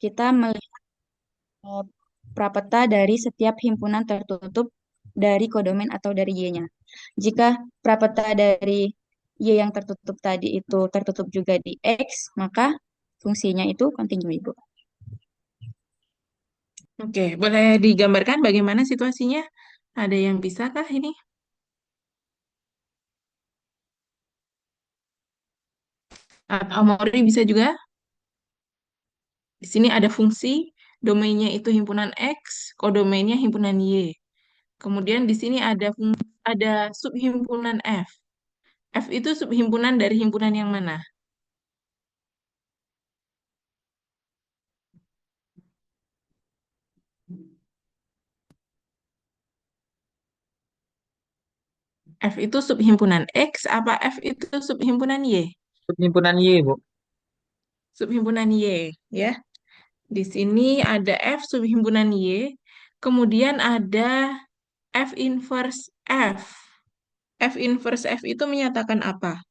kita melihat eh, prapeta dari setiap himpunan tertutup dari kodomain atau dari Y-nya. Jika prapeta dari Y yang tertutup tadi itu tertutup juga di X, maka fungsinya itu kontinu, Ibu. Oke, boleh digambarkan bagaimana situasinya? Ada yang bisakah ini? Atau Mauri bisa juga? Di sini ada fungsi, domainnya itu himpunan X, kodomainnya himpunan Y. Kemudian di sini ada subhimpunan F. F itu subhimpunan dari himpunan yang mana? F itu subhimpunan X, apa F itu subhimpunan Y? Himpunan Y, Bu. Subhimpunan Y, ya. Di sini ada F subhimpunan Y, kemudian ada F inverse F. F inverse F itu menyatakan apa?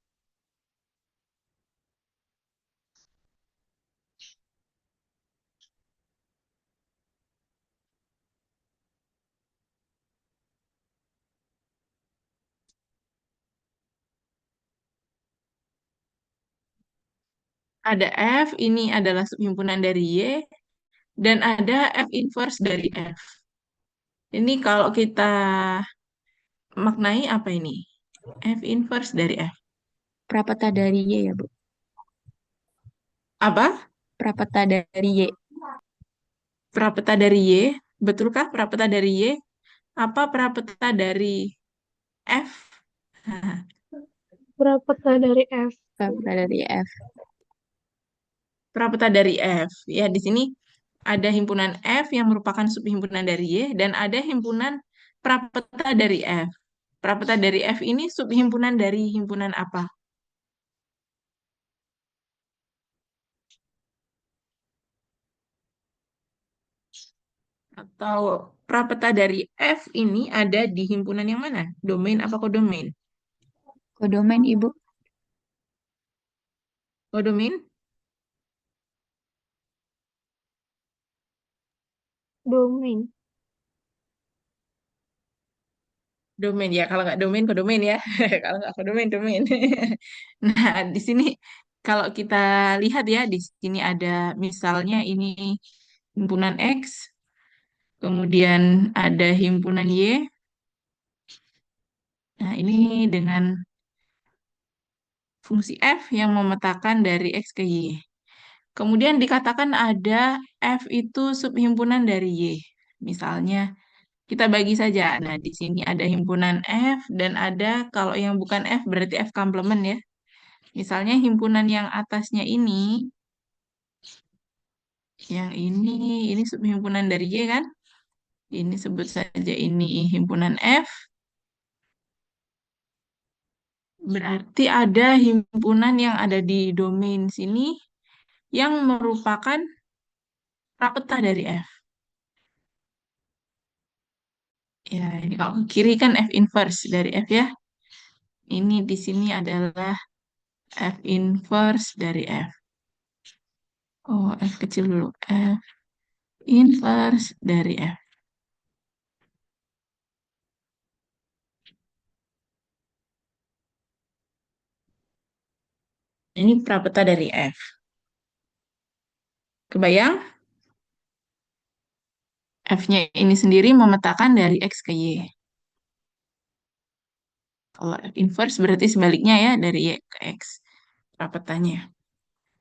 Ada F, ini adalah subhimpunan dari Y, dan ada F inverse dari F. Ini kalau kita maknai apa ini? F inverse dari F. Prapeta dari Y ya, Bu. Apa? Prapeta dari Y. Prapeta dari Y. Betulkah prapeta dari Y? Apa prapeta dari F? Prapeta dari F. Prapeta dari F. Prapeta dari F. Ya, di sini ada himpunan F yang merupakan subhimpunan dari Y dan ada himpunan prapeta dari F. Prapeta dari F ini subhimpunan dari himpunan apa? Atau prapeta dari F ini ada di himpunan yang mana? Domain apa kodomain? Kodomain, Ibu. Kodomain? Domain. Domain ya. Kalau nggak domain, kodomain ya. Kalau nggak kodomain, domain. Nah, di sini kalau kita lihat ya, di sini ada misalnya ini himpunan X, kemudian ada himpunan Y. Nah, ini dengan fungsi F yang memetakan dari X ke Y. Kemudian dikatakan ada F itu subhimpunan dari Y. Misalnya, kita bagi saja. Nah, di sini ada himpunan F dan ada kalau yang bukan F berarti F komplement ya. Misalnya himpunan yang atasnya ini subhimpunan dari Y kan? Ini sebut saja ini himpunan F. Berarti ada himpunan yang ada di domain sini yang merupakan prapeta dari F. Ya, ini kalau ke kiri kan F inverse dari F ya. Ini di sini adalah F inverse dari F. Oh, F kecil dulu. F inverse dari F. Ini prapeta dari F. Kebayang? F-nya ini sendiri memetakan dari X ke Y. Kalau F inverse berarti sebaliknya ya, dari Y ke X. Prapetanya.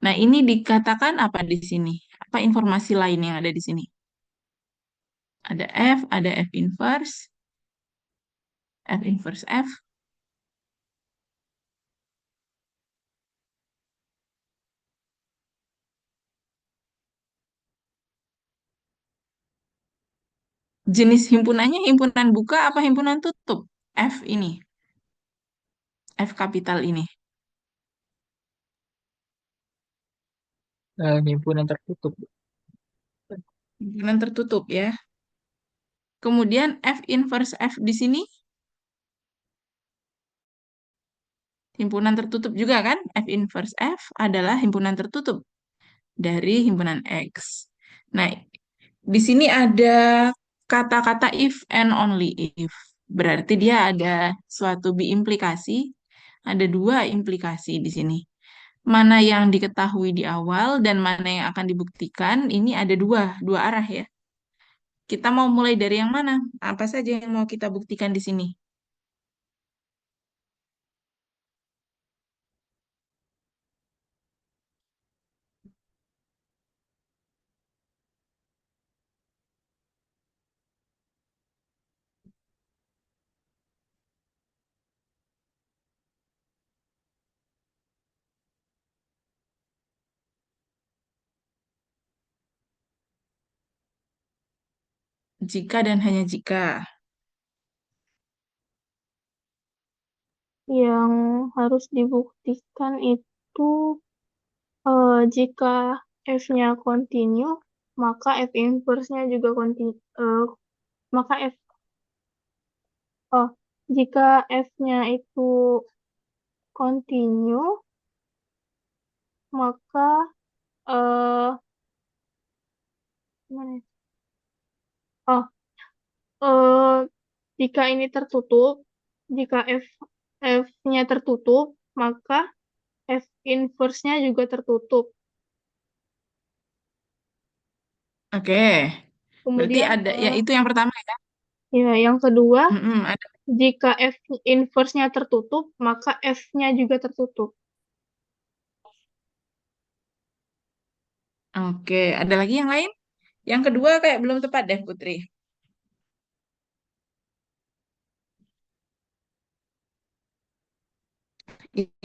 Nah, ini dikatakan apa di sini? Apa informasi lain yang ada di sini? Ada F, ada F inverse F. Jenis himpunannya himpunan buka apa himpunan tutup? F ini, F kapital ini. Himpunan tertutup. Himpunan tertutup ya. Kemudian F inverse F di sini, himpunan tertutup juga kan? F inverse F adalah himpunan tertutup dari himpunan X. Nah, di sini ada kata-kata if and only if. Berarti dia ada suatu biimplikasi, ada dua implikasi di sini. Mana yang diketahui di awal dan mana yang akan dibuktikan, ini ada dua arah ya. Kita mau mulai dari yang mana? Apa saja yang mau kita buktikan di sini? Jika dan hanya jika. Yang harus dibuktikan itu jika F-nya continue, maka F inverse-nya juga continue. Maka oh, jika F-nya itu continue, maka eh gimana ya? Oh, eh, jika ini tertutup, jika F-nya tertutup, maka F inverse-nya juga tertutup. Oke. Berarti Kemudian, ada, ya itu yang pertama ya. ya, yang kedua, Ada. jika F inverse-nya tertutup, maka F-nya juga tertutup. Oke, ada lagi yang lain? Yang kedua kayak belum tepat deh, Putri.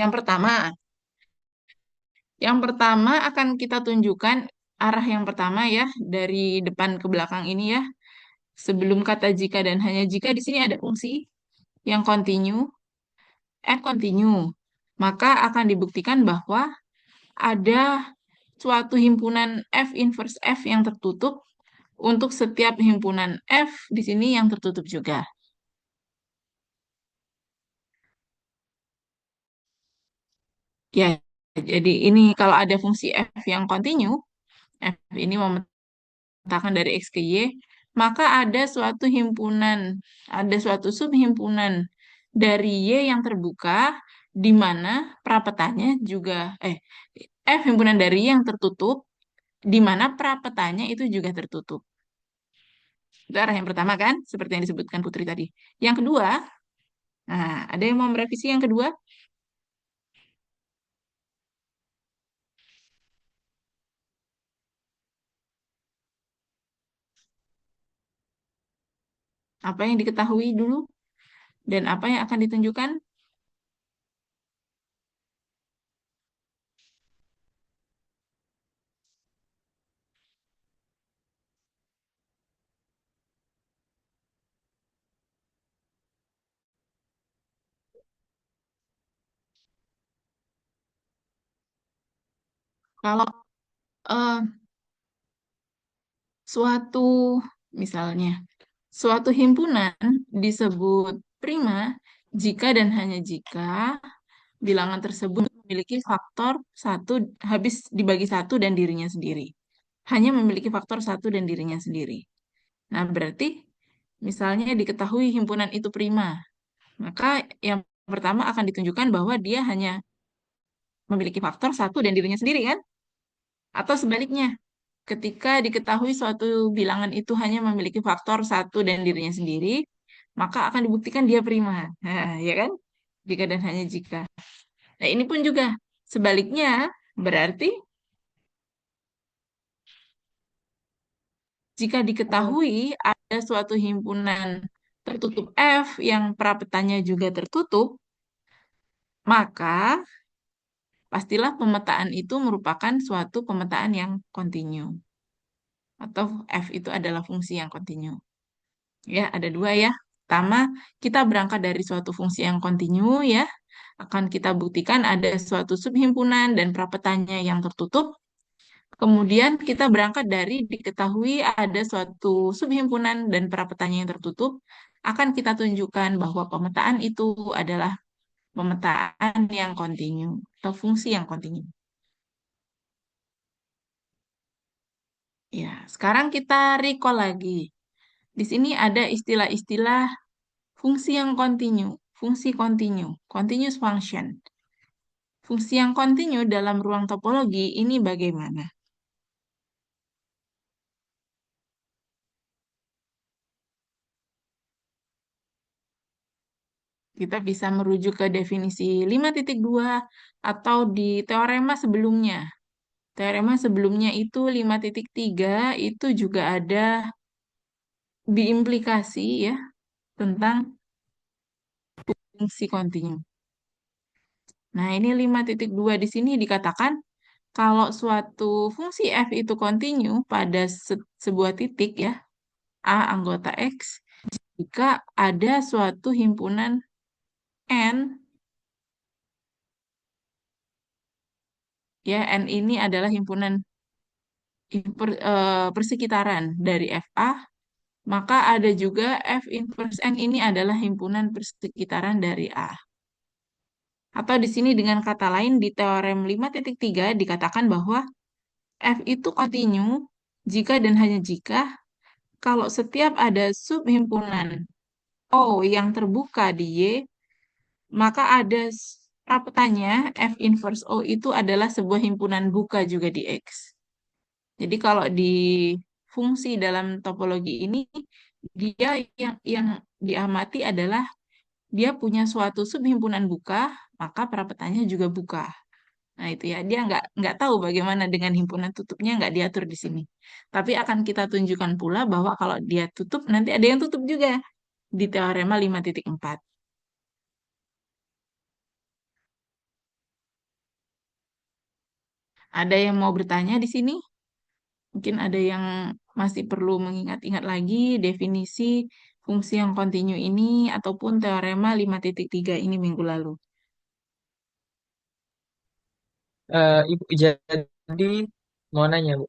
Yang pertama, akan kita tunjukkan arah yang pertama ya, dari depan ke belakang ini ya. Sebelum kata jika dan hanya jika di sini ada fungsi yang continue, F continue. Maka akan dibuktikan bahwa ada suatu himpunan F inverse F yang tertutup untuk setiap himpunan F di sini yang tertutup juga. Ya, jadi ini kalau ada fungsi F yang continue, F ini memetakan dari X ke Y, maka ada suatu subhimpunan dari Y yang terbuka, di mana prapetanya juga, F himpunan dari Y yang tertutup, di mana prapetanya itu juga tertutup. Itu arah yang pertama kan, seperti yang disebutkan Putri tadi. Yang kedua, nah ada yang mau merevisi yang kedua? Apa yang diketahui dulu dan apa yang akan ditunjukkan? Kalau eh, suatu misalnya suatu himpunan disebut prima jika dan hanya jika bilangan tersebut memiliki faktor satu habis dibagi satu dan dirinya sendiri. Hanya memiliki faktor satu dan dirinya sendiri. Nah, berarti misalnya diketahui himpunan itu prima, maka yang pertama akan ditunjukkan bahwa dia hanya memiliki faktor satu dan dirinya sendiri kan? Atau sebaliknya, ketika diketahui suatu bilangan itu hanya memiliki faktor satu dan dirinya sendiri, maka akan dibuktikan dia prima. Nah, ya kan? Jika dan hanya jika. Nah, ini pun juga sebaliknya, berarti jika diketahui ada suatu himpunan tertutup F yang prapetanya juga tertutup, maka pastilah pemetaan itu merupakan suatu pemetaan yang kontinu. Atau F itu adalah fungsi yang kontinu. Ya, ada dua ya. Pertama, kita berangkat dari suatu fungsi yang kontinu ya. Akan kita buktikan ada suatu subhimpunan dan prapetanya yang tertutup. Kemudian kita berangkat dari diketahui ada suatu subhimpunan dan prapetanya yang tertutup. Akan kita tunjukkan bahwa pemetaan itu adalah pemetaan yang kontinu atau fungsi yang kontinu. Ya. Sekarang kita recall lagi. Di sini ada istilah-istilah fungsi yang kontinu, fungsi kontinu, continuous function. Fungsi yang kontinu dalam ruang topologi ini bagaimana? Kita bisa merujuk ke definisi 5.2 atau di teorema sebelumnya. Teorema sebelumnya itu 5.3 itu juga ada diimplikasi ya tentang fungsi kontinu. Nah, ini 5.2 di sini dikatakan kalau suatu fungsi f itu kontinu pada sebuah titik ya, A anggota X, jika ada suatu himpunan N, ya N ini adalah himpunan persekitaran dari FA, maka ada juga F inverse N ini adalah himpunan persekitaran dari A. Atau di sini dengan kata lain di teorem 5.3 dikatakan bahwa F itu kontinu jika dan hanya jika kalau setiap ada subhimpunan O yang terbuka di Y, maka ada rapetanya F inverse O itu adalah sebuah himpunan buka juga di X. Jadi kalau di fungsi dalam topologi ini, dia yang diamati adalah dia punya suatu subhimpunan buka, maka perapetannya juga buka. Nah itu ya, dia nggak tahu bagaimana dengan himpunan tutupnya nggak diatur di sini. Tapi akan kita tunjukkan pula bahwa kalau dia tutup, nanti ada yang tutup juga di teorema 5.4. Ada yang mau bertanya di sini? Mungkin ada yang masih perlu mengingat-ingat lagi definisi fungsi yang kontinu ini ataupun teorema 5.3 ini minggu lalu. Ibu, jadi mau nanya, Bu.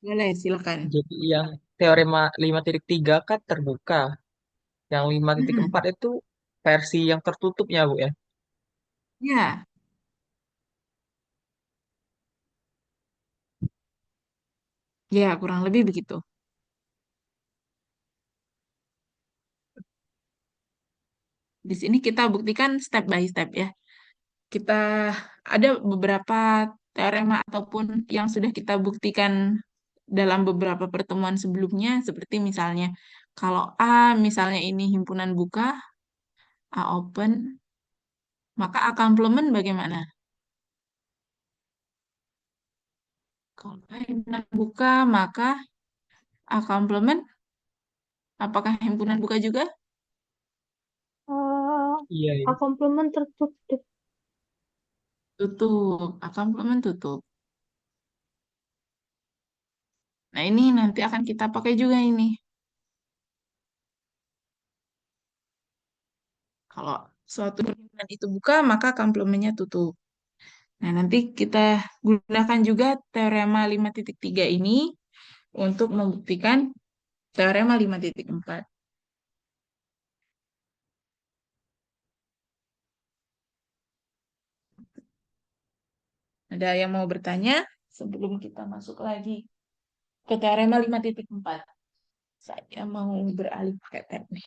Boleh, silakan. Jadi yang teorema 5.3 kan terbuka. Yang lima titik Mm-mm. empat itu versi yang tertutupnya, Bu ya. Ya, ya kurang lebih begitu. Di sini kita buktikan step by step ya. Kita ada beberapa teorema ataupun yang sudah kita buktikan dalam beberapa pertemuan sebelumnya, seperti misalnya kalau A misalnya ini himpunan buka, A open, maka A complement bagaimana? Kalau A himpunan buka, maka A complement, apakah himpunan buka juga? Eh, Iya, A iya. komplement tertutup. Tutup, A complement tutup. Nah ini nanti akan kita pakai juga ini. Kalau suatu himpunan itu buka, maka complementnya tutup. Nah, nanti kita gunakan juga teorema 5.3 ini untuk membuktikan teorema 5.4. Ada yang mau bertanya sebelum kita masuk lagi ke teorema 5.4? Saya mau beralih pakai tab nih.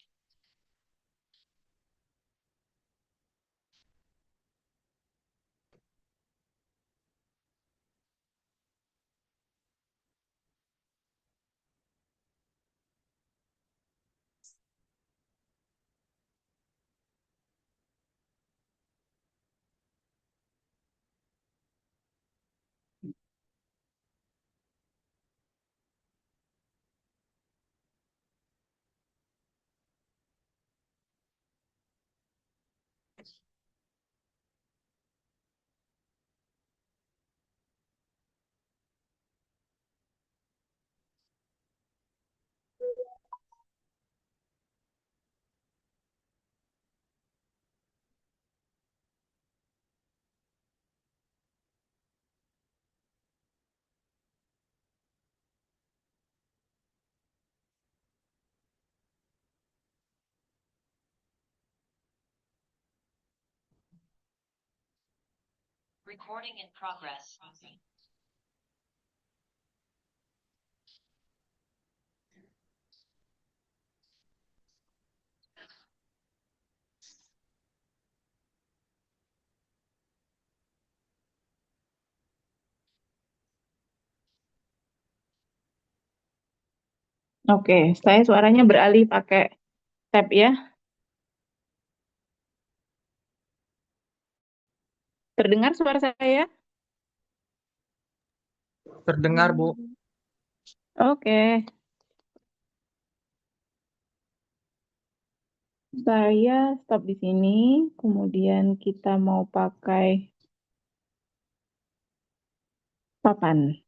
Oke, saya suaranya beralih pakai tab ya. Terdengar suara saya? Terdengar, Bu. Oke, saya stop di sini. Kemudian kita mau pakai papan.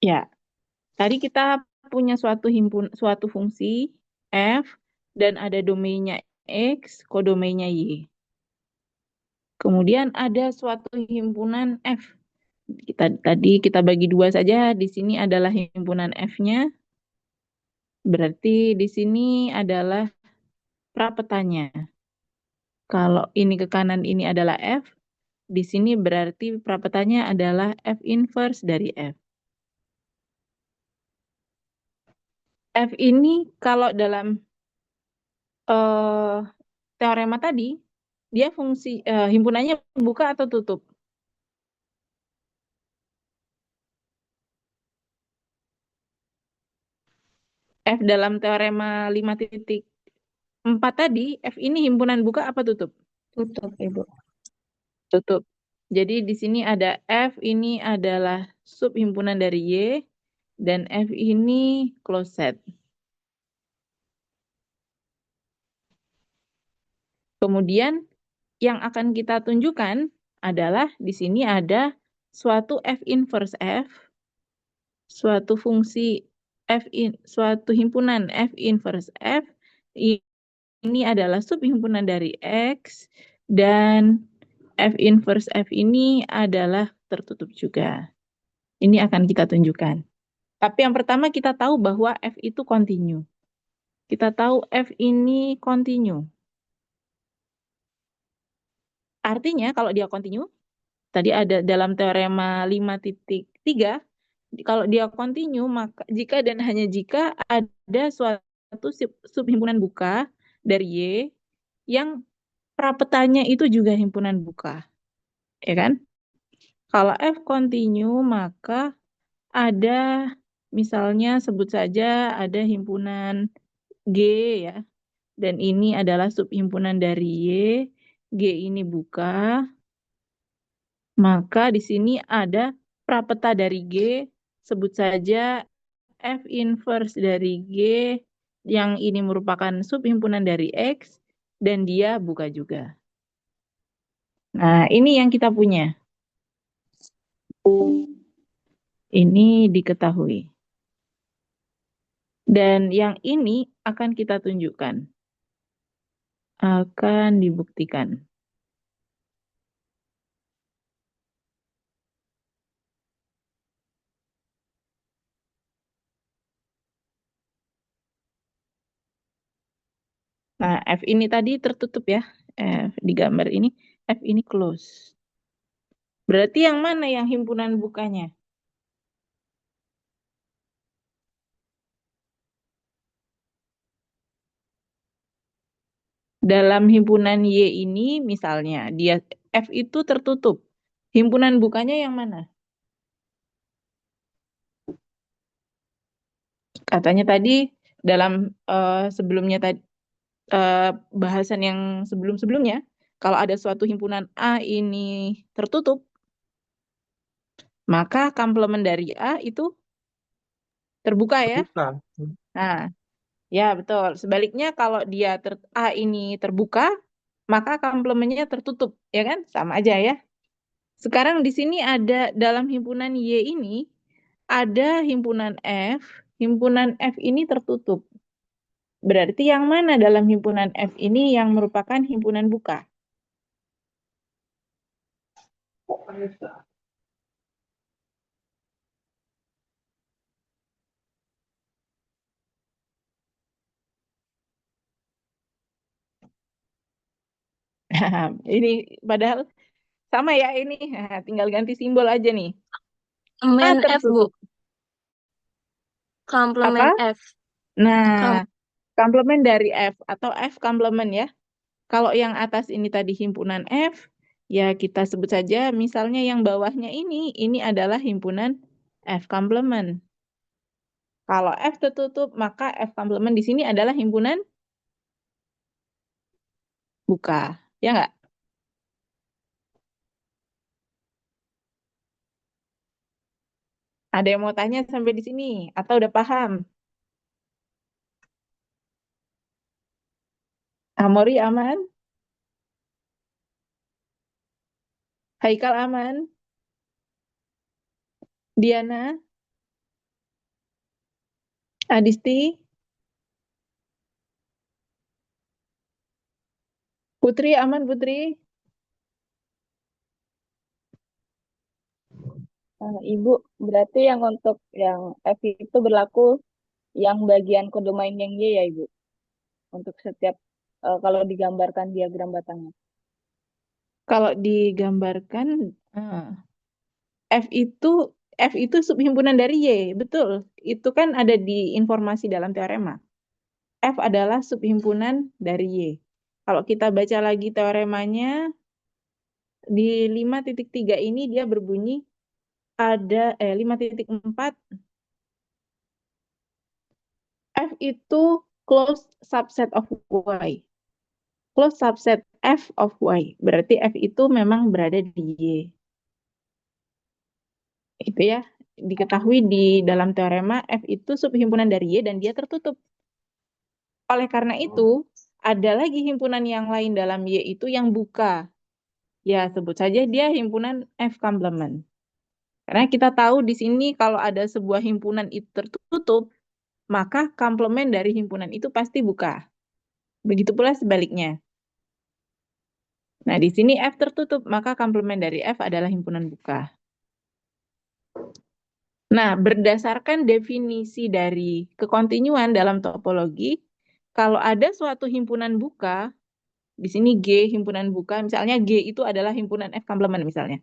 Ya, tadi kita punya suatu fungsi f dan ada domainnya x, kodomainya y. Kemudian ada suatu himpunan f. Tadi kita bagi dua saja. Di sini adalah himpunan f-nya. Berarti di sini adalah prapetanya. Kalau ini ke kanan ini adalah f, di sini berarti prapetanya adalah f inverse dari f. F ini kalau dalam eh, teorema tadi, dia himpunannya buka atau tutup? F dalam teorema 5.4 tadi, F ini himpunan buka apa tutup? Tutup, Ibu. Tutup. Jadi di sini ada F ini adalah subhimpunan dari Y, dan F ini closed set. Kemudian yang akan kita tunjukkan adalah di sini ada suatu F inverse F, suatu fungsi suatu himpunan F inverse F, ini adalah subhimpunan dari X, dan F inverse F ini adalah tertutup juga. Ini akan kita tunjukkan. Tapi yang pertama kita tahu bahwa F itu kontinu. Kita tahu F ini kontinu. Artinya kalau dia kontinu, tadi ada dalam teorema 5.3, kalau dia kontinu, maka jika dan hanya jika ada suatu subhimpunan buka dari Y yang prapetanya itu juga himpunan buka. Ya kan? Kalau F kontinu, maka ada misalnya sebut saja ada himpunan G ya. Dan ini adalah subhimpunan dari Y. G ini buka. Maka di sini ada prapeta dari G. Sebut saja F inverse dari G yang ini merupakan subhimpunan dari X dan dia buka juga. Nah, ini yang kita punya. Ini diketahui. Dan yang ini akan kita tunjukkan. Akan dibuktikan. Nah, F ini tadi tertutup ya. F di gambar ini, F ini close. Berarti yang mana yang himpunan bukanya? Dalam himpunan Y ini misalnya, dia F itu tertutup. Himpunan bukanya yang mana? Katanya tadi dalam sebelumnya tadi bahasan yang sebelum-sebelumnya, kalau ada suatu himpunan A ini tertutup, maka komplement dari A itu terbuka ya. Buka. Nah, ya betul. Sebaliknya kalau dia A ini terbuka, maka komplemennya tertutup, ya kan? Sama aja ya. Sekarang di sini ada dalam himpunan Y ini ada himpunan F. Himpunan F ini tertutup. Berarti yang mana dalam himpunan F ini yang merupakan himpunan buka? Ini padahal sama ya ini. Nah, tinggal ganti simbol aja nih. A Komplement F, Bu. tertutup. Apa? Komplement F. Kom- Nah, komplement dari F atau F komplement ya. Kalau yang atas ini tadi himpunan F, ya kita sebut saja misalnya yang bawahnya ini adalah himpunan F komplement. Kalau F tertutup, maka F komplement di sini adalah himpunan buka. Ya nggak? Ada yang mau tanya sampai di sini? Atau udah paham? Amori aman? Haikal aman? Diana? Adisti? Putri aman Putri? Ibu, berarti yang untuk yang F itu berlaku yang bagian kodomain yang Y ya, Ibu? Untuk setiap kalau digambarkan diagram batangnya. Kalau digambarkan eh, F itu subhimpunan dari Y, betul. Itu kan ada di informasi dalam teorema. F adalah subhimpunan dari Y. Kalau kita baca lagi teoremanya di 5.3 ini dia berbunyi ada 5.4 F itu closed subset of Y. Closed subset F of Y. Berarti F itu memang berada di Y. Itu ya, diketahui di dalam teorema F itu subhimpunan dari Y dan dia tertutup. Oleh karena itu, ada lagi himpunan yang lain dalam Y itu yang buka. Ya, sebut saja dia himpunan F komplement. Karena kita tahu di sini kalau ada sebuah himpunan itu tertutup, maka komplement dari himpunan itu pasti buka. Begitu pula sebaliknya. Nah, di sini F tertutup, maka komplement dari F adalah himpunan buka. Nah, berdasarkan definisi dari kekontinuan dalam topologi, kalau ada suatu himpunan buka, di sini G himpunan buka, misalnya G itu adalah himpunan F komplement misalnya.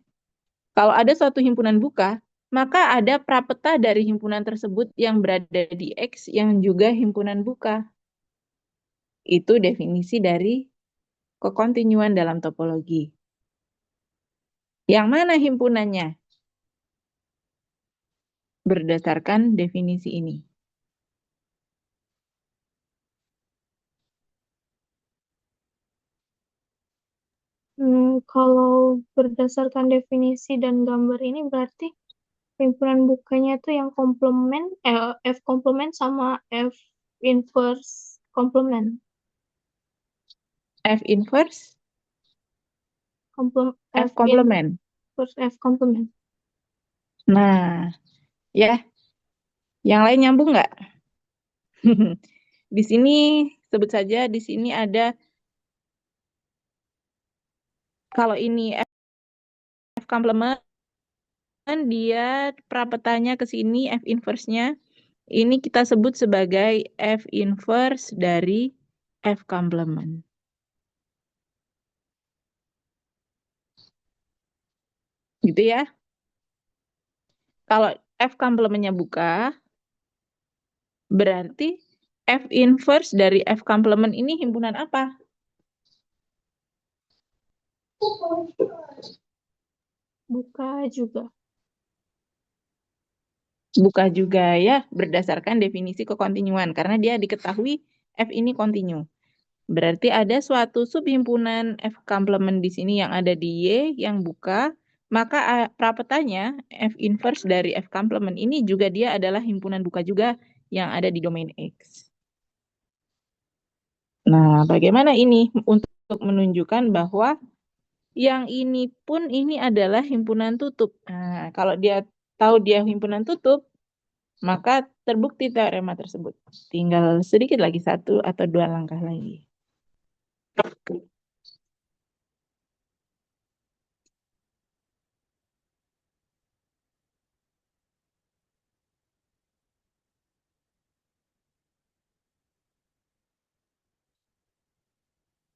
Kalau ada suatu himpunan buka, maka ada prapeta dari himpunan tersebut yang berada di X yang juga himpunan buka. Itu definisi dari kekontinuan dalam topologi. Yang mana himpunannya? Berdasarkan definisi ini. Kalau berdasarkan definisi dan gambar ini berarti himpunan bukanya itu yang komplement, F komplement sama F inverse komplement. F inverse, F F komplement. inverse F komplement. Nah, ya, yang lain nyambung nggak? Di sini sebut saja di sini ada kalau ini F komplement dia prapetanya ke sini F inverse-nya ini kita sebut sebagai F inverse dari F komplement. Gitu ya. Kalau F komplementnya buka, berarti F inverse dari F komplement ini himpunan apa? Buka juga. Buka juga ya, berdasarkan definisi kekontinuan. Karena dia diketahui F ini kontinu. Berarti ada suatu subhimpunan F komplement di sini yang ada di Y yang buka, maka prapetanya F inverse dari F komplement ini juga dia adalah himpunan buka juga yang ada di domain X. Nah, bagaimana ini untuk menunjukkan bahwa yang ini pun ini adalah himpunan tutup. Nah, kalau dia tahu dia himpunan tutup, maka terbukti teorema tersebut. Tinggal sedikit lagi, 1 atau 2 langkah lagi.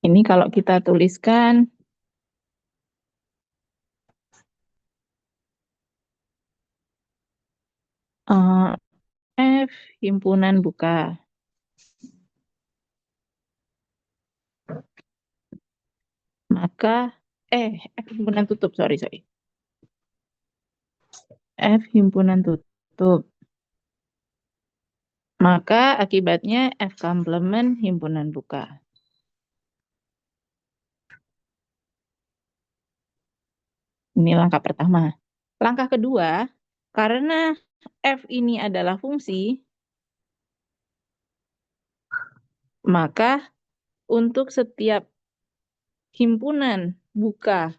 Ini kalau kita tuliskan F himpunan buka. Maka F himpunan tutup, sorry. F himpunan tutup. Maka akibatnya F komplement himpunan buka. Ini langkah pertama. Langkah kedua, karena F ini adalah fungsi, maka untuk setiap himpunan buka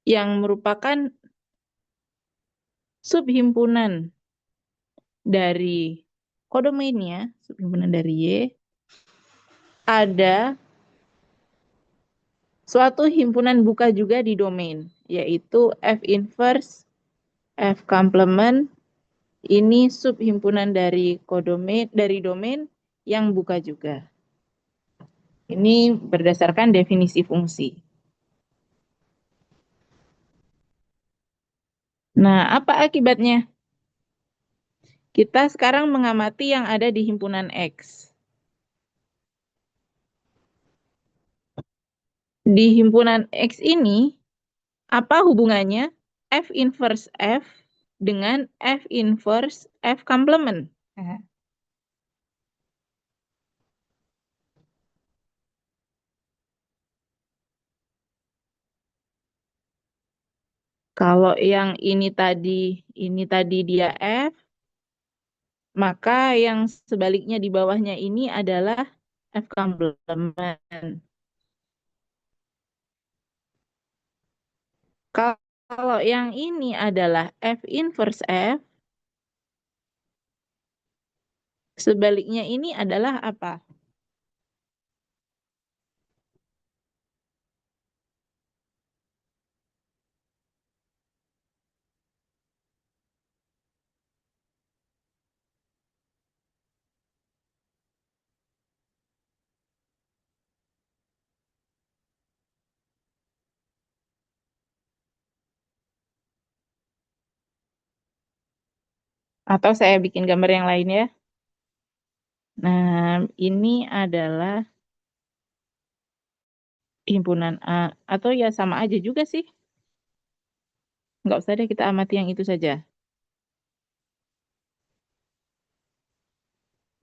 yang merupakan subhimpunan dari kodomainnya, subhimpunan dari Y, ada suatu himpunan buka juga di domain, yaitu F inverse, F complement, ini subhimpunan dari domain yang buka juga. Ini berdasarkan definisi fungsi. Nah, apa akibatnya? Kita sekarang mengamati yang ada di himpunan X. Di himpunan X ini, apa hubungannya F inverse F dengan F inverse F complement? Kalau yang ini tadi dia F, maka yang sebaliknya di bawahnya ini adalah F complement. Kalau yang ini adalah F inverse F, sebaliknya ini adalah apa? Atau saya bikin gambar yang lain ya. Nah, ini adalah himpunan A. Atau ya sama aja juga sih. Nggak usah deh kita amati yang itu saja.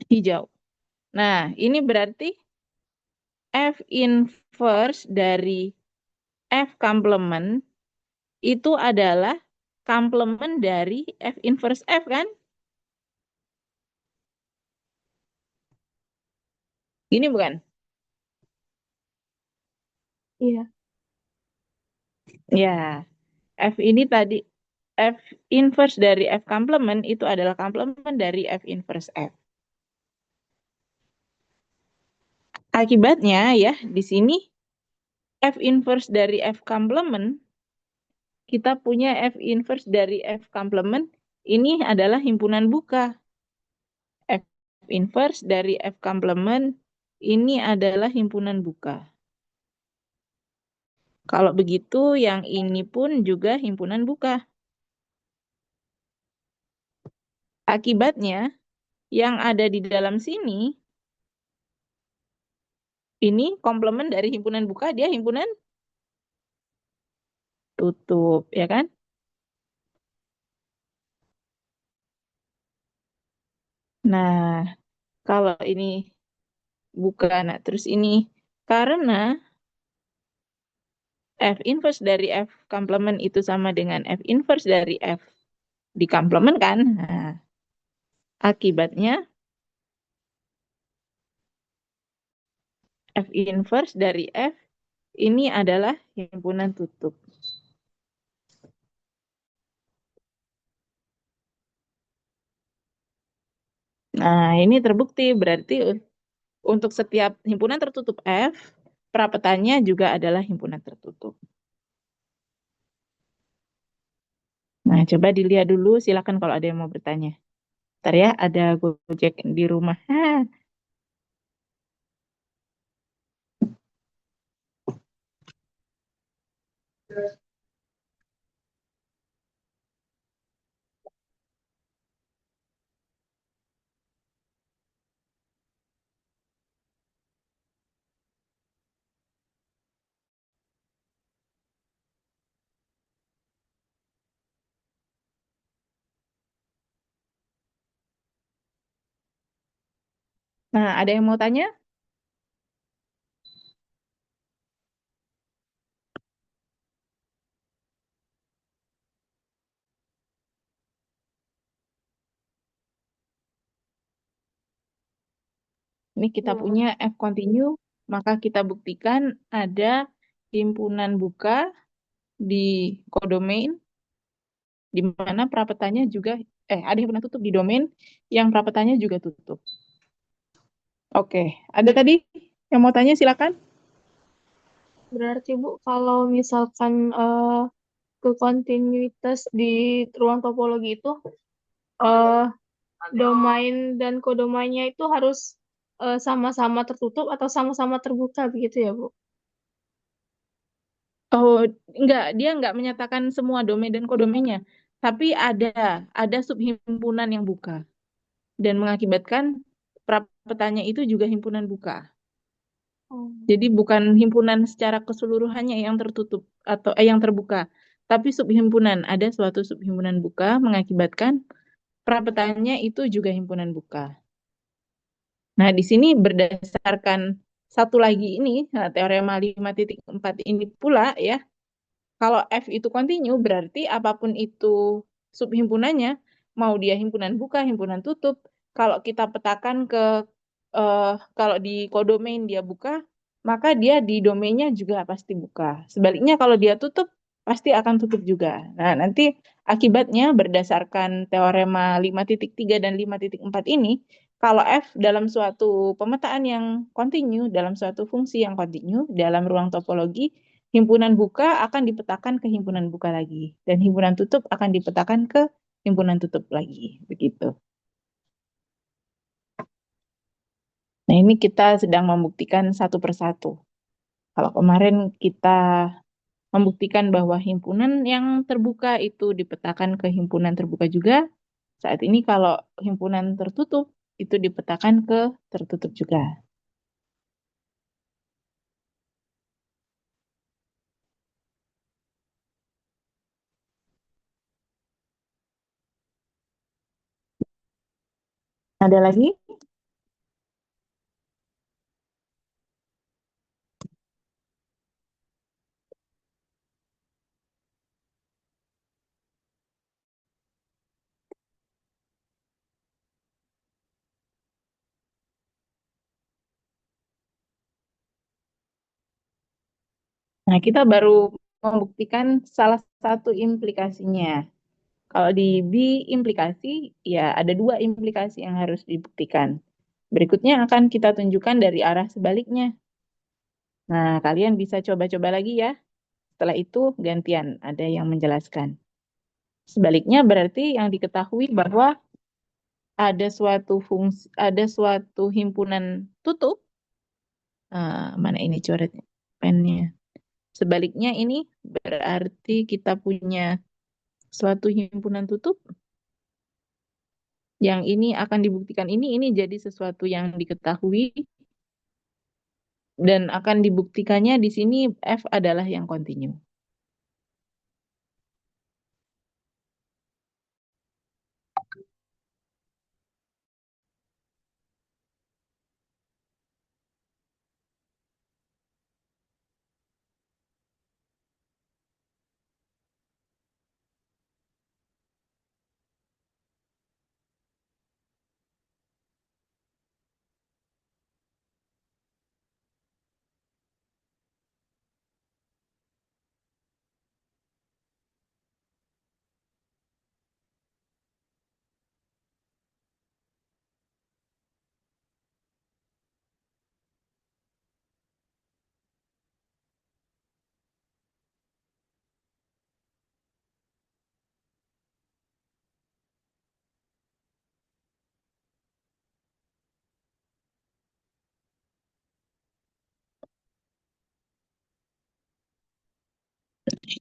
Hijau. Nah, ini berarti F inverse dari F complement itu adalah complement dari F inverse F kan? Gini bukan? Iya. Ya, F ini tadi, F inverse dari F complement itu adalah complement dari F inverse F. Akibatnya ya, di sini F inverse dari F complement, kita punya F inverse dari F complement, ini adalah himpunan buka. F inverse dari F complement, ini adalah himpunan buka. Kalau begitu, yang ini pun juga himpunan buka. Akibatnya, yang ada di dalam sini, ini komplement dari himpunan buka, dia himpunan tutup, ya kan? Nah, kalau ini buka, nah terus ini karena F inverse dari F complement itu sama dengan F inverse dari F di complement kan? Nah, akibatnya F inverse dari F ini adalah himpunan tutup. Nah, ini terbukti berarti untuk setiap himpunan tertutup F, prapetannya juga adalah himpunan tertutup. Nah, coba dilihat dulu, silakan kalau ada yang mau bertanya. Ntar ya, ada Gojek di rumah. Nah, ada yang mau tanya? Ini kita Ya, punya F continue, maka kita buktikan ada himpunan buka di kodomain, di mana prapetanya juga, ada himpunan tutup di domain yang prapetanya juga tutup. Oke, ada tadi yang mau tanya silakan. berarti Bu, kalau misalkan ke kontinuitas di ruang topologi itu, eh, domain dan kodomainnya itu harus sama-sama tertutup atau sama-sama terbuka begitu ya, Bu? Oh, dia enggak menyatakan semua domain dan kodomainnya, tapi ada subhimpunan yang buka dan mengakibatkan prapetanya itu juga himpunan buka. Oh. Jadi bukan himpunan secara keseluruhannya yang tertutup atau yang terbuka, tapi subhimpunan. Ada suatu subhimpunan buka mengakibatkan prapetanya itu juga himpunan buka. Nah, di sini berdasarkan satu lagi ini, teorema 5.4 ini pula ya, kalau F itu kontinu berarti apapun itu subhimpunannya, mau dia himpunan buka, himpunan tutup, kalau kita petakan kalau di kodomain dia buka, maka dia di domainnya juga pasti buka. Sebaliknya kalau dia tutup, pasti akan tutup juga. Nah, nanti akibatnya berdasarkan teorema 5.3 dan 5.4 ini, kalau F dalam suatu pemetaan yang kontinu, dalam suatu fungsi yang kontinu, dalam ruang topologi, himpunan buka akan dipetakan ke himpunan buka lagi. Dan himpunan tutup akan dipetakan ke himpunan tutup lagi. Begitu. Nah, ini kita sedang membuktikan satu persatu. Kalau kemarin kita membuktikan bahwa himpunan yang terbuka itu dipetakan ke himpunan terbuka juga, saat ini kalau himpunan tertutup itu dipetakan ke tertutup juga. Ada lagi? Nah, kita baru membuktikan salah satu implikasinya. Kalau di B implikasi, ya ada dua implikasi yang harus dibuktikan. Berikutnya akan kita tunjukkan dari arah sebaliknya. Nah, kalian bisa coba-coba lagi ya. Setelah itu gantian, ada yang menjelaskan. Sebaliknya berarti yang diketahui bahwa ada suatu himpunan tutup. Mana ini coretnya, pennya. Sebaliknya ini berarti kita punya suatu himpunan tutup yang ini akan dibuktikan ini jadi sesuatu yang diketahui dan akan dibuktikannya di sini F adalah yang kontinu.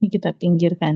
Ini kita pinggirkan.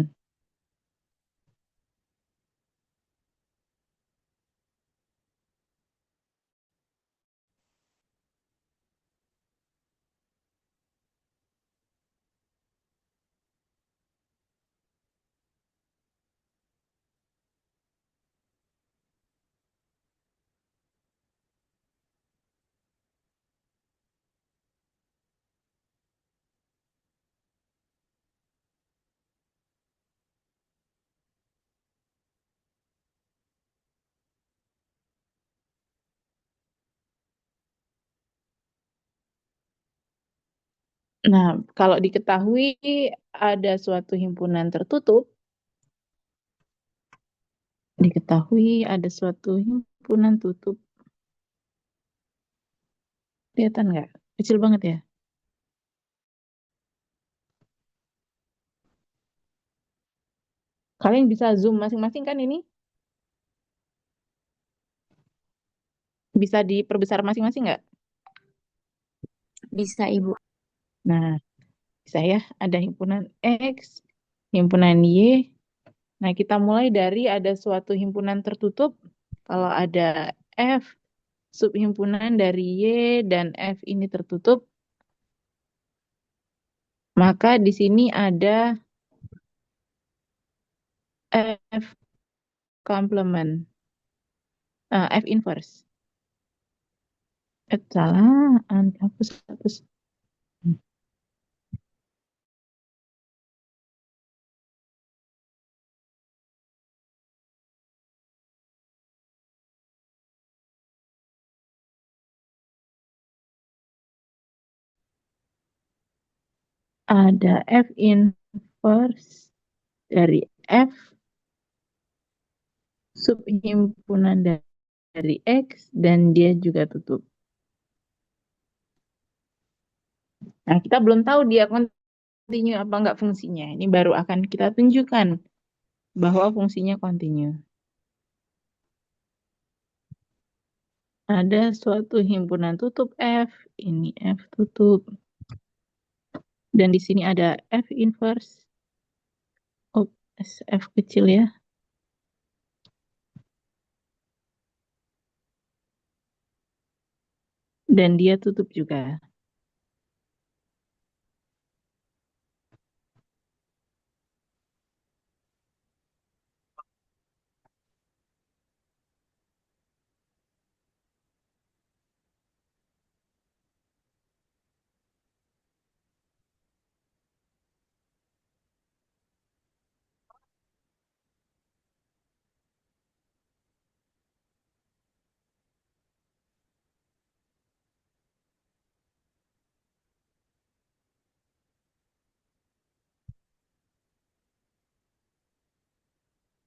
Nah, kalau diketahui ada suatu himpunan tertutup, kelihatan nggak? Kecil banget ya. Kalian bisa zoom masing-masing kan ini? Bisa diperbesar masing-masing nggak? Bisa, Ibu. Nah, bisa ya. Ada himpunan X, himpunan Y. Nah, kita mulai dari ada suatu himpunan tertutup. Kalau ada F, subhimpunan dari Y dan F ini tertutup, maka di sini ada F complement, F inverse. Salah, hapus. Ada F inverse dari F subhimpunan dari X dan dia juga tutup. Nah, kita belum tahu dia continue apa enggak fungsinya. Ini baru akan kita tunjukkan bahwa fungsinya continue. Ada suatu himpunan tutup F, ini F tutup. Dan di sini ada F inverse. Oh, F kecil ya. Dan dia tutup juga.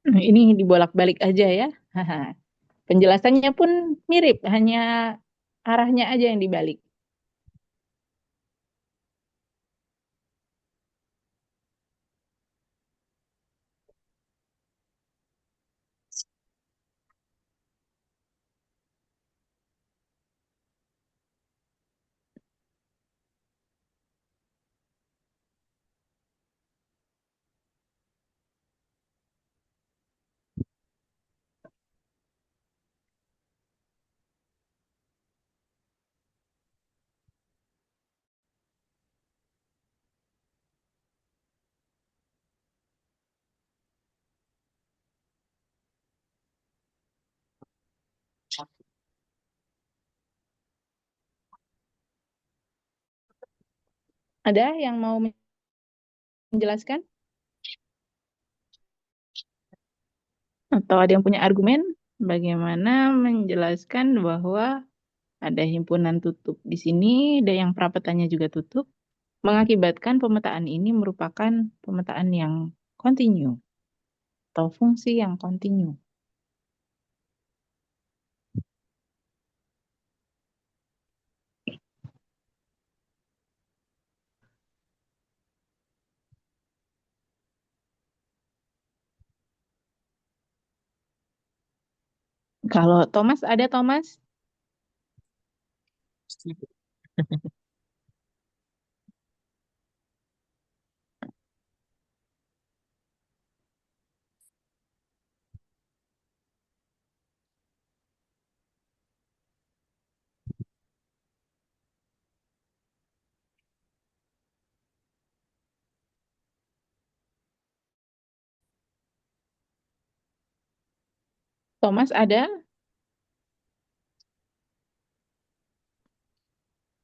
Nah, ini dibolak-balik aja ya. Penjelasannya pun mirip, hanya arahnya aja yang dibalik. Ada yang mau menjelaskan? Atau ada yang punya argumen? Bagaimana menjelaskan bahwa ada himpunan tutup di sini, ada yang perapatannya juga tutup, mengakibatkan pemetaan ini merupakan pemetaan yang kontinu atau fungsi yang kontinu. Kalau Thomas, ada Thomas? Thomas ada?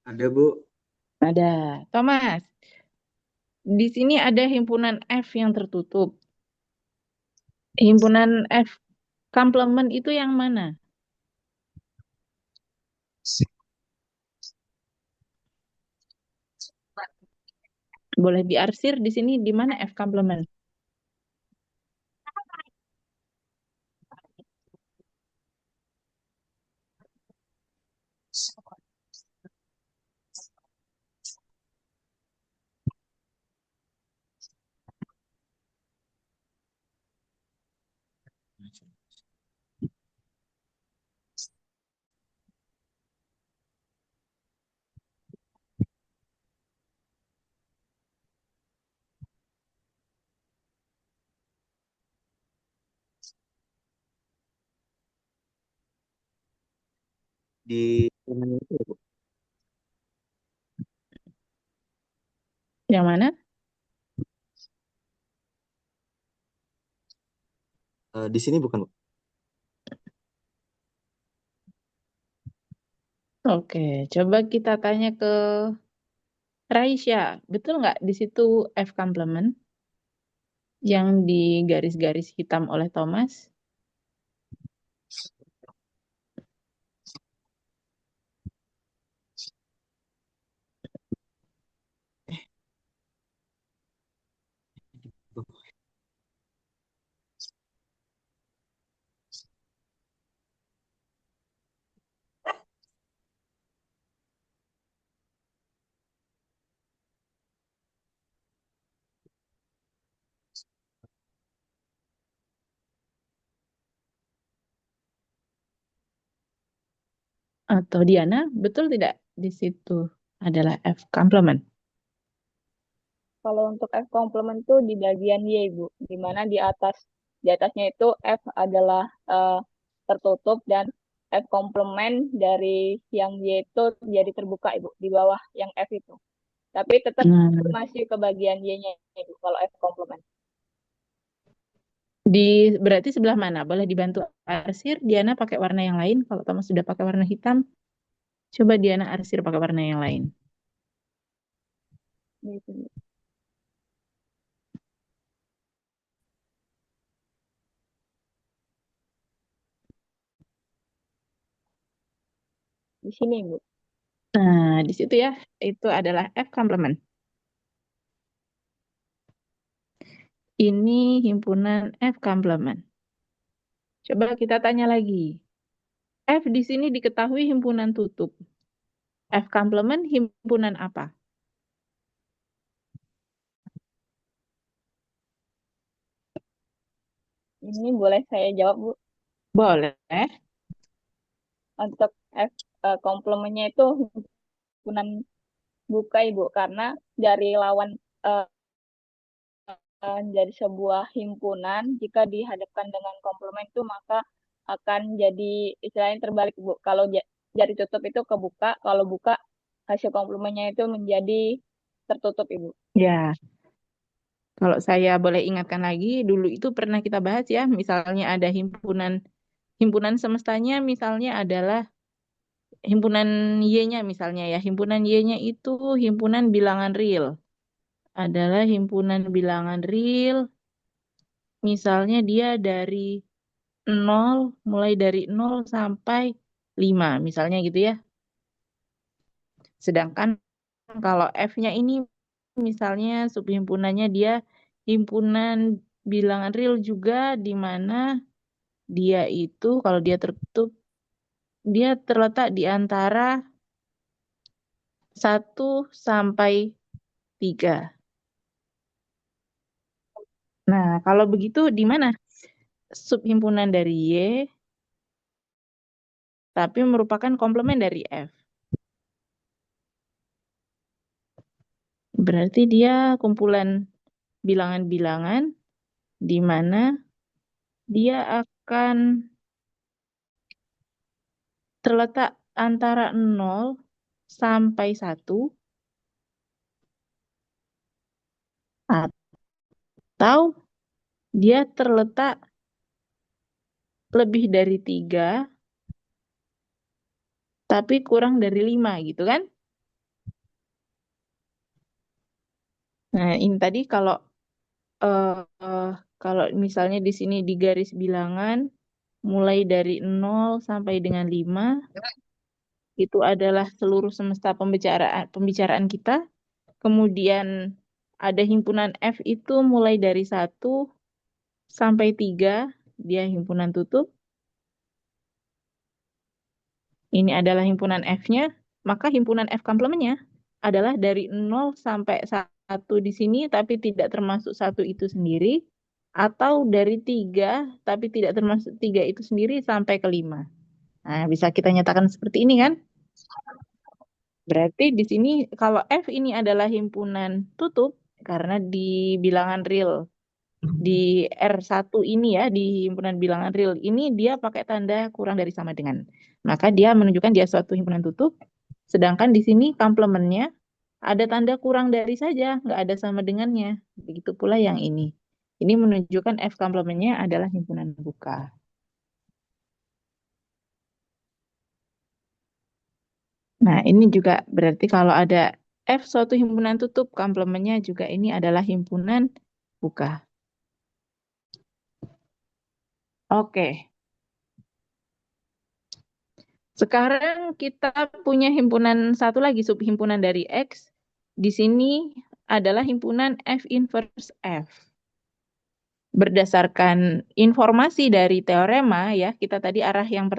Ada, Bu. Ada. Thomas, di sini ada himpunan F yang tertutup. Himpunan F komplement itu yang mana? Boleh diarsir di sini di mana F komplement? Di halaman itu, Bu. Yang mana? Di sini bukan, Bu. Oke, coba kita tanya ke Raisya. Betul nggak di situ F komplement yang di garis-garis hitam oleh Thomas? Atau Diana, betul tidak di situ adalah F komplement? Kalau untuk F komplement tuh di bagian Y, Ibu, di mana di atasnya itu F adalah tertutup dan F komplement dari yang Y itu jadi terbuka, Ibu, di bawah yang F itu. Tapi tetap Nah, masih ke bagian Y-nya, Ibu, kalau F komplement. berarti sebelah mana? Boleh dibantu arsir? Diana pakai warna yang lain. Kalau Thomas sudah pakai warna hitam, coba Diana arsir pakai warna yang lain. Gitu, Ibu. Di sini, Ibu. Nah, di situ ya, itu adalah F komplement. Ini himpunan F komplement. Coba kita tanya lagi. F di sini diketahui himpunan tutup. F komplement himpunan apa? Ini boleh saya jawab, Bu. Boleh. Untuk F komplementnya itu himpunan buka, Ibu, karena dari lawan eh, jadi sebuah himpunan jika dihadapkan dengan komplement itu maka akan jadi istilahnya terbalik, Bu. Kalau jari tutup itu kebuka, kalau buka hasil komplementnya itu menjadi tertutup, Ibu. Ya, kalau saya boleh ingatkan lagi, dulu itu pernah kita bahas ya, misalnya ada himpunan semestanya misalnya adalah himpunan Y-nya misalnya ya. Himpunan Y-nya itu himpunan bilangan real. Adalah himpunan bilangan real, misalnya dia dari nol, mulai dari nol sampai 5 misalnya gitu ya. Sedangkan kalau F-nya ini misalnya subhimpunannya dia himpunan bilangan real juga di mana dia itu kalau dia tertutup dia terletak di antara 1 sampai 3. Nah, kalau begitu di mana subhimpunan dari Y tapi merupakan komplement dari F? Berarti dia kumpulan bilangan-bilangan di mana dia akan terletak antara 0 sampai 1 atau dia terletak lebih dari 3, tapi kurang dari 5 gitu kan? Nah, ini tadi eh, eh, kalau misalnya di sini di garis bilangan mulai dari 0 sampai dengan 5 itu adalah seluruh semesta pembicaraan kita. Kemudian ada himpunan F itu mulai dari 1 sampai 3, dia himpunan tutup. Ini adalah himpunan F-nya, maka himpunan F komplemennya adalah dari 0 sampai 1 di sini, tapi tidak termasuk 1 itu sendiri, atau dari 3, tapi tidak termasuk 3 itu sendiri, sampai ke 5. Nah, bisa kita nyatakan seperti ini kan? Berarti di sini kalau F ini adalah himpunan tutup, karena di bilangan real, di R1 ini ya, di himpunan bilangan real ini dia pakai tanda kurang dari sama dengan. Maka dia menunjukkan dia suatu himpunan tutup, sedangkan di sini komplemennya ada tanda kurang dari saja, nggak ada sama dengannya. Begitu pula yang ini. Ini menunjukkan F komplemennya adalah himpunan buka. Nah, ini juga berarti kalau ada F suatu himpunan tutup, komplemennya juga ini adalah himpunan buka. Oke. Sekarang kita punya himpunan satu lagi, subhimpunan dari X. Di sini adalah himpunan F inverse F. Berdasarkan informasi dari teorema ya, kita tadi arah yang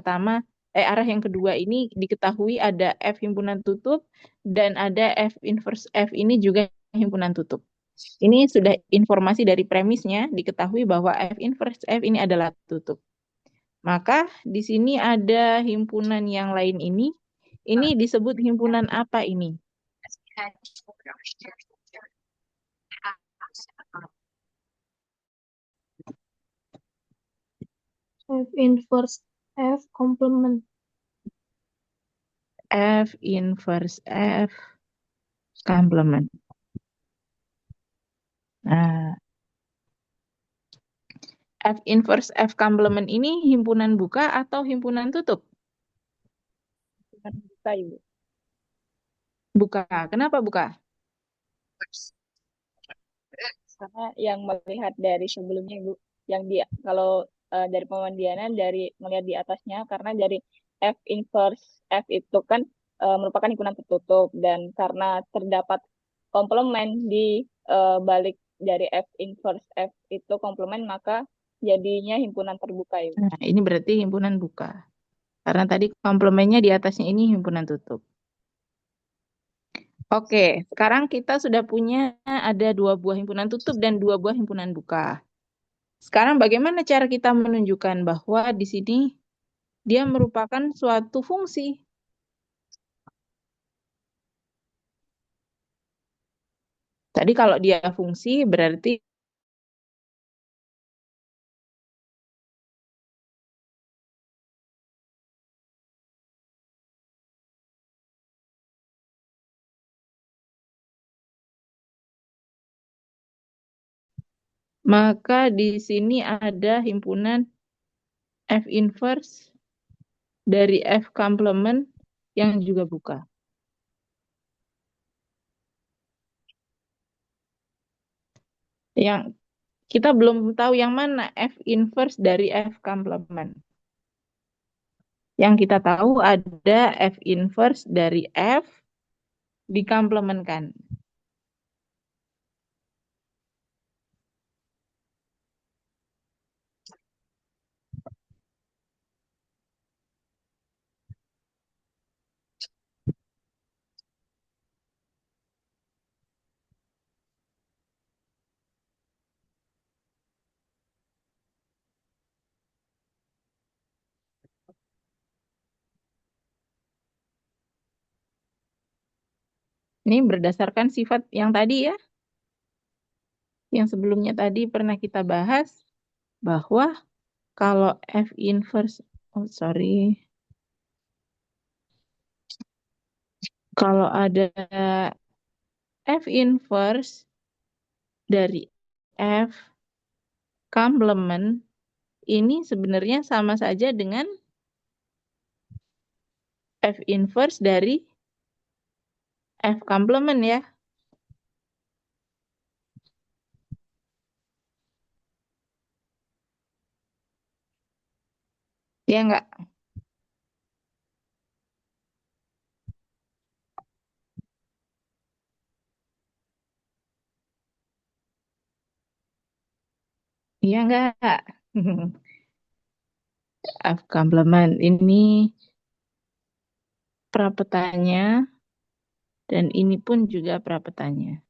kedua ini diketahui ada F himpunan tutup dan ada F inverse F ini juga himpunan tutup. Ini sudah informasi dari premisnya, diketahui bahwa F inverse F ini adalah tutup. Maka di sini ada himpunan yang lain ini. Ini disebut himpunan apa ini? F inverse F complement. F inverse F complement. Nah, F inverse F complement ini himpunan buka atau himpunan tutup? Himpunan buka, Ibu. Buka. Kenapa buka? Karena yang melihat dari sebelumnya, Ibu, yang kalau dari pemandianan dari melihat di atasnya, karena dari F inverse F itu kan merupakan himpunan tertutup, dan karena terdapat komplement di balik dari F inverse F itu komplement, maka jadinya himpunan terbuka, Ibu. Nah, ini berarti himpunan buka. Karena tadi komplemennya di atasnya ini himpunan tutup. Oke, sekarang kita sudah punya ada 2 buah himpunan tutup dan 2 buah himpunan buka. Sekarang bagaimana cara kita menunjukkan bahwa di sini dia merupakan suatu fungsi? Tadi kalau dia fungsi berarti maka di sini ada himpunan F inverse dari F complement yang juga buka. Yang kita belum tahu yang mana F inverse dari F complement. Yang kita tahu ada F inverse dari F dikomplementkan. Ini berdasarkan sifat yang tadi ya. Yang sebelumnya tadi pernah kita bahas bahwa kalau F inverse, kalau ada F inverse dari F complement ini sebenarnya sama saja dengan F inverse dari F complement ya. Ya enggak? Iya enggak? F complement ini prapetanya dan ini pun juga prapetanya.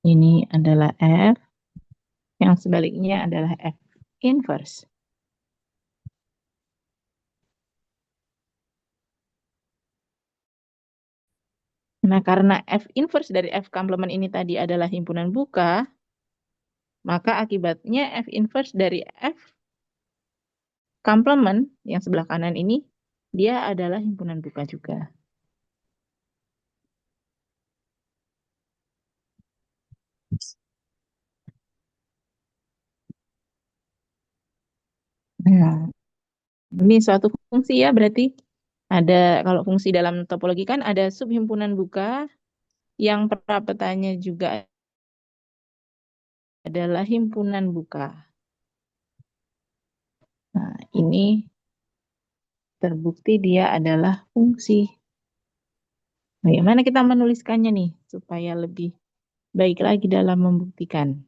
Ini adalah F, yang sebaliknya adalah F inverse. Nah, karena F inverse dari F complement ini tadi adalah himpunan buka, maka akibatnya F inverse dari F complement yang sebelah kanan ini, dia adalah himpunan buka juga. Nah, ini suatu fungsi ya, berarti ada, kalau fungsi dalam topologi kan ada subhimpunan buka yang prapetanya juga adalah himpunan buka. Nah, ini terbukti dia adalah fungsi. Bagaimana kita menuliskannya nih supaya lebih baik lagi dalam membuktikan?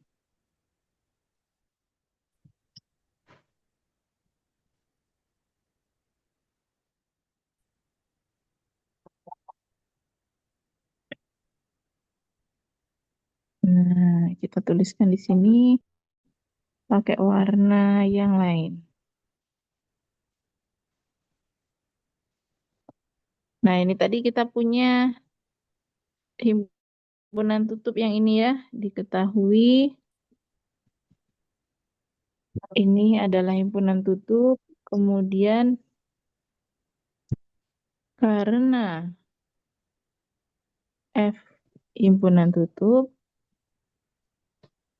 Nah, kita tuliskan di sini pakai warna yang lain. Nah, ini tadi kita punya himpunan tutup yang ini ya, diketahui ini adalah himpunan tutup, kemudian karena F himpunan tutup,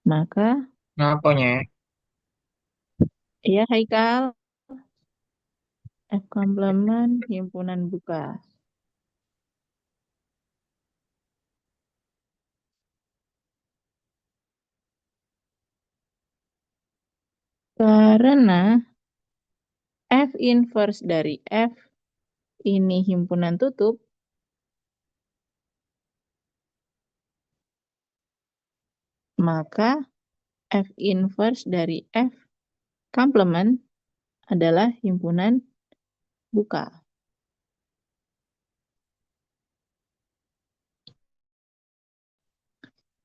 maka Ngapanya? ya Haikal, F komplement himpunan buka. Karena F inverse dari F ini himpunan tutup, maka F inverse dari F complement adalah himpunan buka.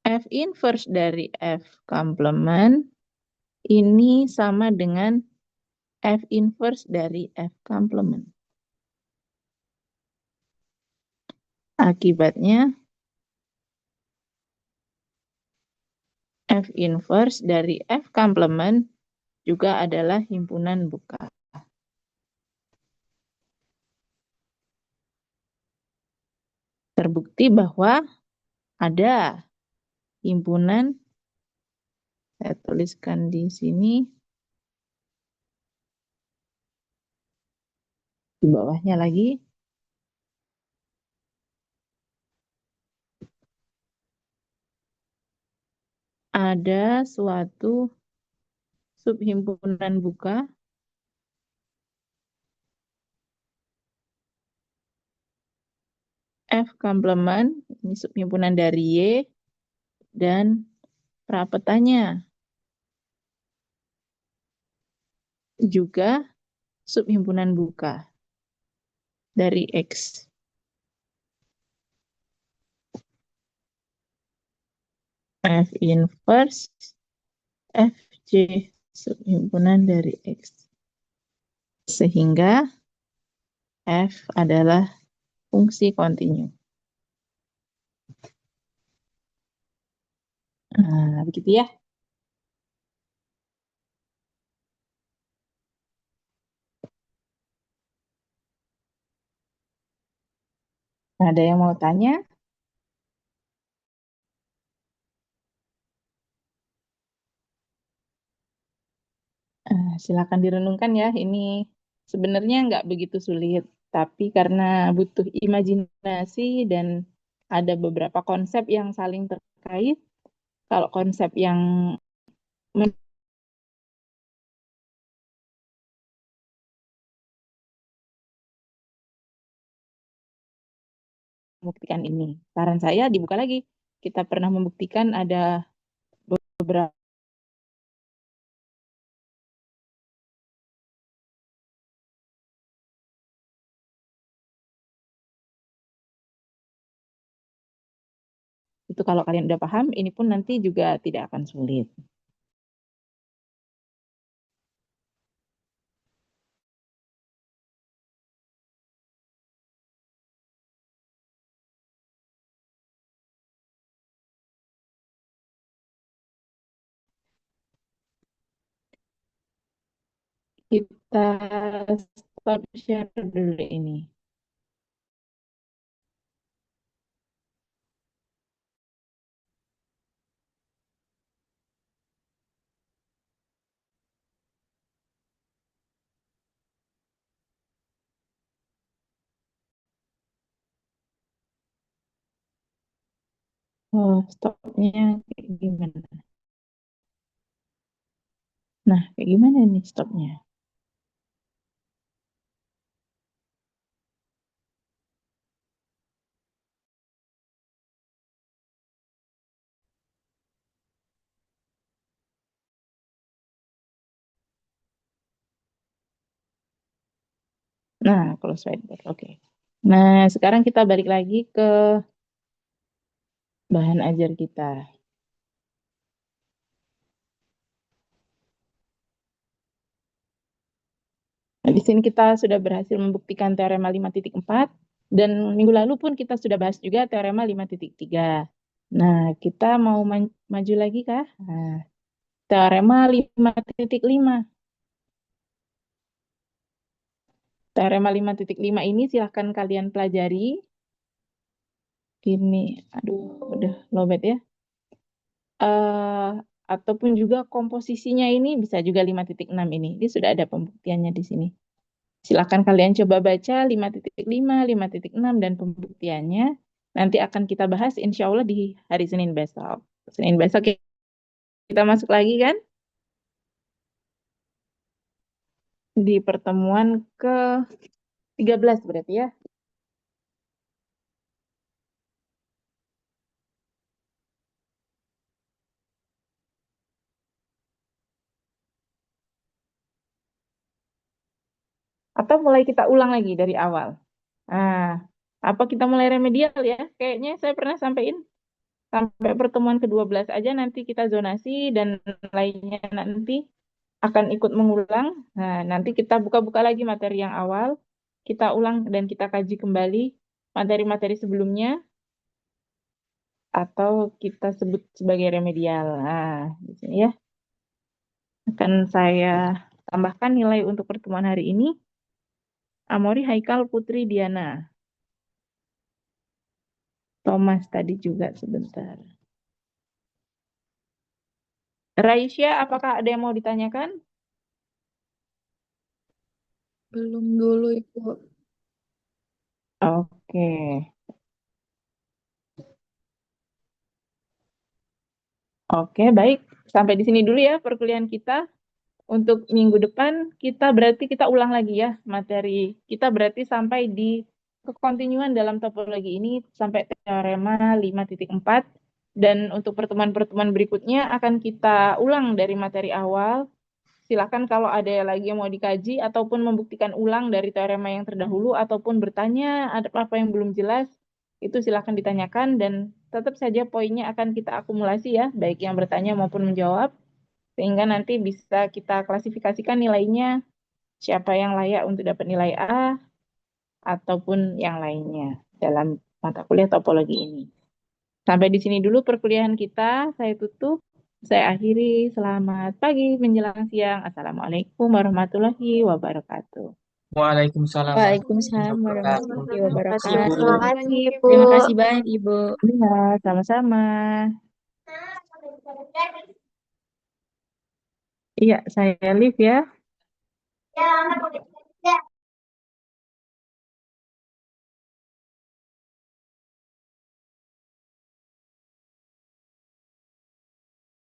F inverse dari F complement ini sama dengan F inverse dari F complement. Akibatnya F inverse dari F complement juga adalah himpunan buka. Terbukti bahwa ada himpunan, saya tuliskan di sini, di bawahnya lagi, ada suatu subhimpunan buka F komplement, ini subhimpunan dari Y, dan prapetanya juga subhimpunan buka dari X. F inverse Fj subhimpunan dari X. Sehingga F adalah fungsi kontinu. Nah, begitu ya. Ada yang mau tanya? silakan direnungkan ya. Ini sebenarnya nggak begitu sulit, tapi karena butuh imajinasi dan ada beberapa konsep yang saling terkait. Kalau konsep yang membuktikan ini, saran saya dibuka lagi. Kita pernah membuktikan ada beberapa itu kalau kalian udah paham, ini pun nanti juga tidak akan sulit. Kita stop share dulu ini. Oh, stopnya kayak gimana? Nah, kayak gimana nih stopnya? Nah, close whiteboard. Oke. Nah, sekarang kita balik lagi ke bahan ajar kita. Nah, di sini kita sudah berhasil membuktikan teorema 5.4 dan minggu lalu pun kita sudah bahas juga teorema 5.3. Nah, kita mau maju lagi kah? Nah, teorema 5.5. Teorema 5.5 ini silahkan kalian pelajari. Ini, aduh, udah lowbat ya. Ataupun juga komposisinya ini bisa juga 5.6 ini. Ini sudah ada pembuktiannya di sini. Silakan kalian coba baca 5.5, 5.6 dan pembuktiannya. Nanti akan kita bahas insya Allah di hari Senin besok. Senin besok kita masuk lagi kan? Di pertemuan ke-13 berarti ya. Atau mulai kita ulang lagi dari awal. Nah, apa kita mulai remedial ya? Kayaknya saya pernah sampaikan sampai pertemuan ke-12 aja nanti kita zonasi dan lainnya nanti akan ikut mengulang. Nah, nanti kita buka-buka lagi materi yang awal, kita ulang dan kita kaji kembali materi-materi sebelumnya atau kita sebut sebagai remedial. Nah, di sini ya akan saya tambahkan nilai untuk pertemuan hari ini. Amori Haikal Putri Diana. Thomas tadi juga sebentar. Raisya, apakah ada yang mau ditanyakan? Belum dulu, Ibu. Oke. Oke, baik. Sampai di sini dulu ya perkuliahan kita. Untuk minggu depan kita berarti kita ulang lagi ya materi. Kita berarti sampai di kekontinuan dalam topologi ini sampai teorema 5.4 dan untuk pertemuan-pertemuan berikutnya akan kita ulang dari materi awal. Silakan kalau ada lagi yang mau dikaji ataupun membuktikan ulang dari teorema yang terdahulu ataupun bertanya ada apa yang belum jelas, itu silakan ditanyakan dan tetap saja poinnya akan kita akumulasi ya, baik yang bertanya maupun menjawab, sehingga nanti bisa kita klasifikasikan nilainya, siapa yang layak untuk dapat nilai A ataupun yang lainnya dalam mata kuliah topologi ini. Sampai di sini dulu perkuliahan kita, saya tutup. Saya akhiri, selamat pagi menjelang siang. Assalamualaikum warahmatullahi wabarakatuh. Waalaikumsalam Waalaikumsalam warahmatullahi warahmatullahi wabarakatuh. Terima kasih, wabarakatuh. Bu. Makasih, Ibu. Terima kasih banyak, Ibu. Iya, sama-sama. Iya, saya live ya.